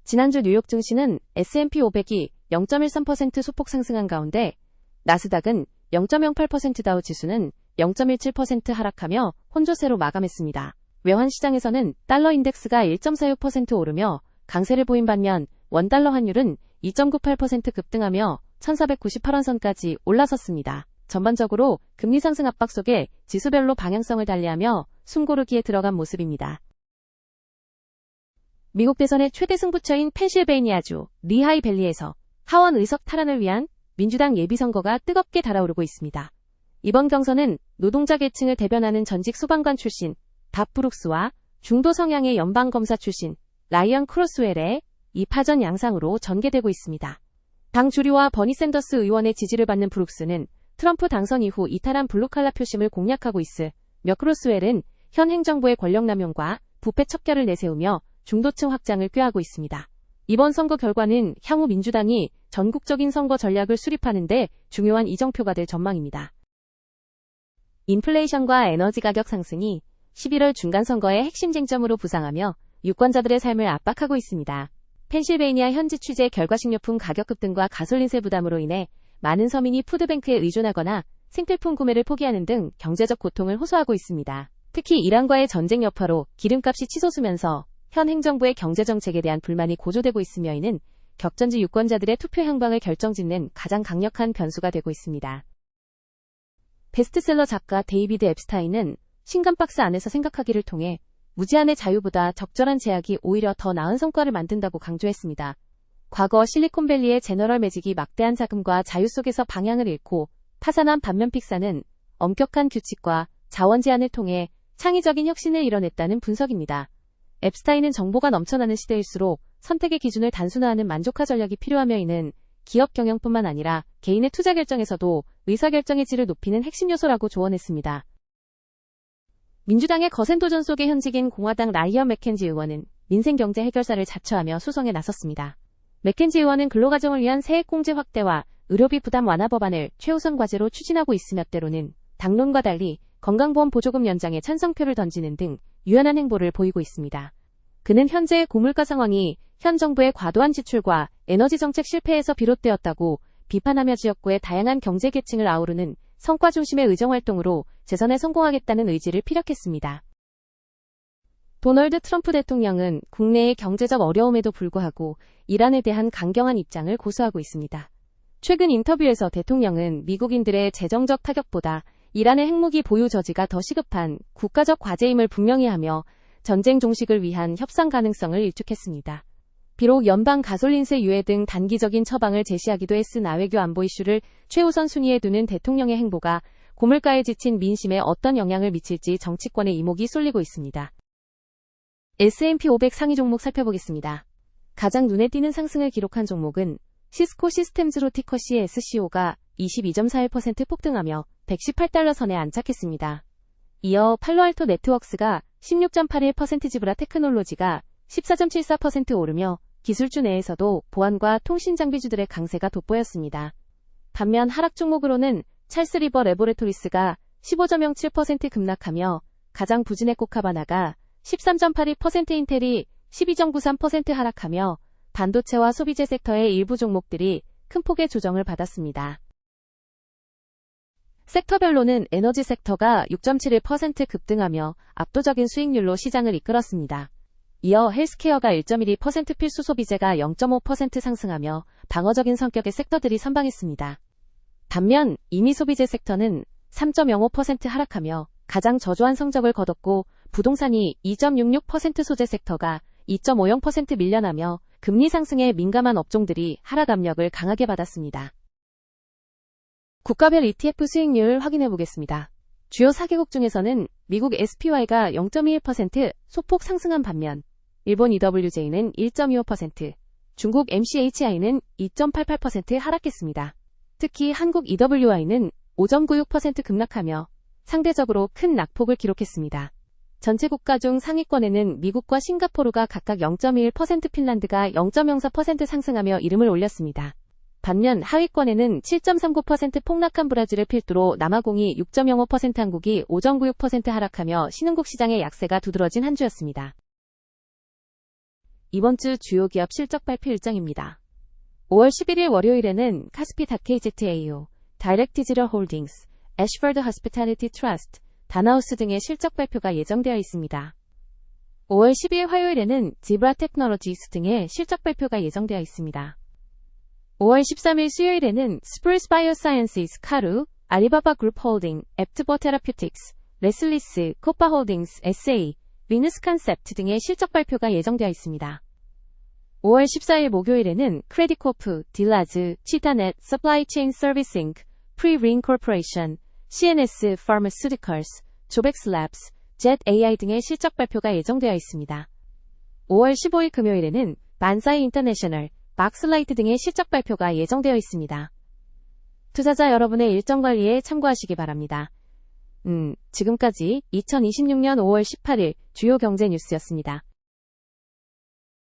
지난주 뉴욕 증시는 S&P 500이 0.13% 소폭 상승한 가운데 나스닥은 0.08%, 다우 지수는 0.17% 하락하며 혼조세로 마감했습니다. 외환시장에서는 달러 인덱스가 1.46% 오르며 강세를 보인 반면 원달러 환율은 2.98% 급등하며 1498원 선까지 올라섰습니다. 전반적으로 금리 상승 압박 속에 지수별로 방향성을 달리하며 숨고르기에 들어간 모습입니다. 미국 대선의 최대 승부처인 펜실베이니아주 리하이밸리에서 하원 의석 탈환을 위한 민주당 예비선거가 뜨겁게 달아오르고 있습니다. 이번 경선은 노동자 계층을 대변하는 전직 소방관 출신 밥 브룩스와 중도 성향의 연방검사 출신 라이언 크로스웰의 이 파전 양상으로 전개되고 있습니다. 당 주류와 버니 샌더스 의원의 지지를 받는 브룩스는 트럼프 당선 이후 이탈한 블루칼라 표심을 공략하고 있으며 크로스웰은 현 행정부의 권력남용과 부패 척결을 내세우며 중도층 확장을 꾀하고 있습니다. 이번 선거 결과는 향후 민주당이 전국적인 선거 전략을 수립하는 데 중요한 이정표가 될 전망입니다. 인플레이션과 에너지 가격 상승이 11월 중간선거의 핵심 쟁점으로 부상하며 유권자들의 삶을 압박하고 있습니다. 펜실베이니아 현지 취재 결과 식료품 가격 급등과 가솔린세 부담으로 인해 많은 서민이 푸드뱅크에 의존하거나 생필품 구매를 포기하는 등 경제적 고통을 호소하고 있습니다. 특히 이란과의 전쟁 여파로 기름값이 치솟으면서 현 행정부의 경제정책에 대한 불만이 고조되고 있으며 이는 격전지 유권자들의 투표 향방을 결정짓는 가장 강력한 변수가 되고 있습니다. 베스트셀러 작가 데이비드 앱스타인은 신간박스 안에서 생각하기를 통해 무제한의 자유보다 적절한 제약이 오히려 더 나은 성과를 만든다고 강조했습니다. 과거 실리콘밸리의 제너럴 매직이 막대한 자금과 자유 속에서 방향을 잃고 파산한 반면 픽사는 엄격한 규칙과 자원 제한을 통해 창의적인 혁신을 이뤄냈다는 분석입니다. 앱스타인은 정보가 넘쳐나는 시대일수록 선택의 기준을 단순화하는 만족화 전략이 필요하며 이는 기업 경영뿐만 아니라 개인의 투자 결정에서도 의사결정의 질을 높이는 핵심 요소라고 조언했습니다. 민주당의 거센 도전 속의 현직인 공화당 라이언 맥켄지 의원은 민생경제 해결사를 자처하며 소송에 나섰습니다. 맥켄지 의원은 근로가정을 위한 세액공제 확대와 의료비 부담 완화 법안을 최우선 과제로 추진하고 있으며 때로는 당론과 달리 건강보험 보조금 연장에 찬성표를 던지는 등 유연한 행보를 보이고 있습니다. 그는 현재의 고물가 상황이 현 정부의 과도한 지출과 에너지 정책 실패에서 비롯되었다고 비판하며 지역구의 다양한 경제계층을 아우르는 성과 중심의 의정활동으로 재선에 성공하겠다는 의지를 피력했습니다. 도널드 트럼프 대통령은 국내의 경제적 어려움에도 불구하고 이란에 대한 강경한 입장을 고수하고 있습니다. 최근 인터뷰에서 대통령은 미국인들의 재정적 타격보다 이란의 핵무기 보유 저지가 더 시급한 국가적 과제임을 분명히 하며 전쟁 종식을 위한 협상 가능성을 일축했습니다. 비록 연방 가솔린세 유예 등 단기적인 처방을 제시하기도 했으나 외교 안보 이슈를 최우선 순위에 두는 대통령의 행보가 고물가에 지친 민심에 어떤 영향을 미칠지 정치권의 이목이 쏠리고 있습니다. S&P 500 상위 종목 살펴보겠습니다. 가장 눈에 띄는 상승을 기록한 종목은 시스코 시스템즈로 티커 CSCO가 22.41% 폭등하며 118달러 선에 안착했습니다. 이어 팔로알토 네트워크스가 16.81%, 지브라 테크놀로지가 14.74% 오르며 기술주 내에서도 보안과 통신 장비주들의 강세가 돋보였습니다. 반면 하락 종목으로는 찰스 리버 레보레토리스가 15.07% 급락하며 가장 부진의 코카바나가 13.82%, 인텔이 12.93% 하락하며 반도체와 소비재 섹터의 일부 종목들이 큰 폭의 조정을 받았습니다. 섹터별로는 에너지 섹터가 6.71% 급등하며 압도적인 수익률로 시장을 이끌었습니다. 이어 헬스케어가 1.12%, 필수 소비재가 0.5% 상승하며 방어적인 성격의 섹터들이 선방했습니다. 반면 임의 소비재 섹터는 3.05% 하락하며 가장 저조한 성적을 거뒀고 부동산이 2.66%, 소재 섹터가 2.50% 밀려나며 금리 상승에 민감한 업종들이 하락 압력을 강하게 받았습니다. 국가별 ETF 수익률 확인해 보겠습니다. 주요 4개국 중에서는 미국 SPY가 0.21% 소폭 상승한 반면 일본 EWJ는 1.25%, 중국 MCHI는 2.88% 하락했습니다. 특히 한국 EWI는 5.96% 급락하며 상대적으로 큰 낙폭을 기록했습니다. 전체 국가 중 상위권에는 미국과 싱가포르가 각각 0.21%, 핀란드가 0.04% 상승하며 이름을 올렸습니다. 반면 하위권에는 7.39% 폭락한 브라질을 필두로 남아공이 6.05%, 한국이 5.96% 하락하며 신흥국 시장의 약세가 두드러진 한 주였습니다. 이번 주 주요 기업 실적 발표 일정입니다. 5월 11일 월요일에는 카스피 다케이제트-AO, 다이렉트 디지털 홀딩스, 애쉬포드 호스피탈리티 트러스트, 다나우스 등의 실적 발표가 예정되어 있습니다. 5월 12일 화요일에는 지브라 테크놀로지스 등의 실적 발표가 예정되어 있습니다. 5월 13일 수요일에는 스프루스 바이오사이언시스 카루, 알리바바 그룹 홀딩, 앱트버 테라퓨틱스, 레슬리스, 코파 홀딩스, SA, 위너스 컨셉트 등의 실적 발표가 예정되어 있습니다. 5월 14일 목요일에는 크레디코프, 딜라즈, 치타넷, 서플라이 체인 서비싱, 프리링 코퍼레이션, CNS 파마스티컬스, 조벡스 랩스, 젯 AI 등의 실적 발표가 예정되어 있습니다. 5월 15일 금요일에는 반사이 인터내셔널, 박슬라이트 등의 실적 발표가 예정되어 있습니다. 투자자 여러분의 일정 관리에 참고하시기 바랍니다. 지금까지 2026년 5월 18일 주요 경제 뉴스였습니다.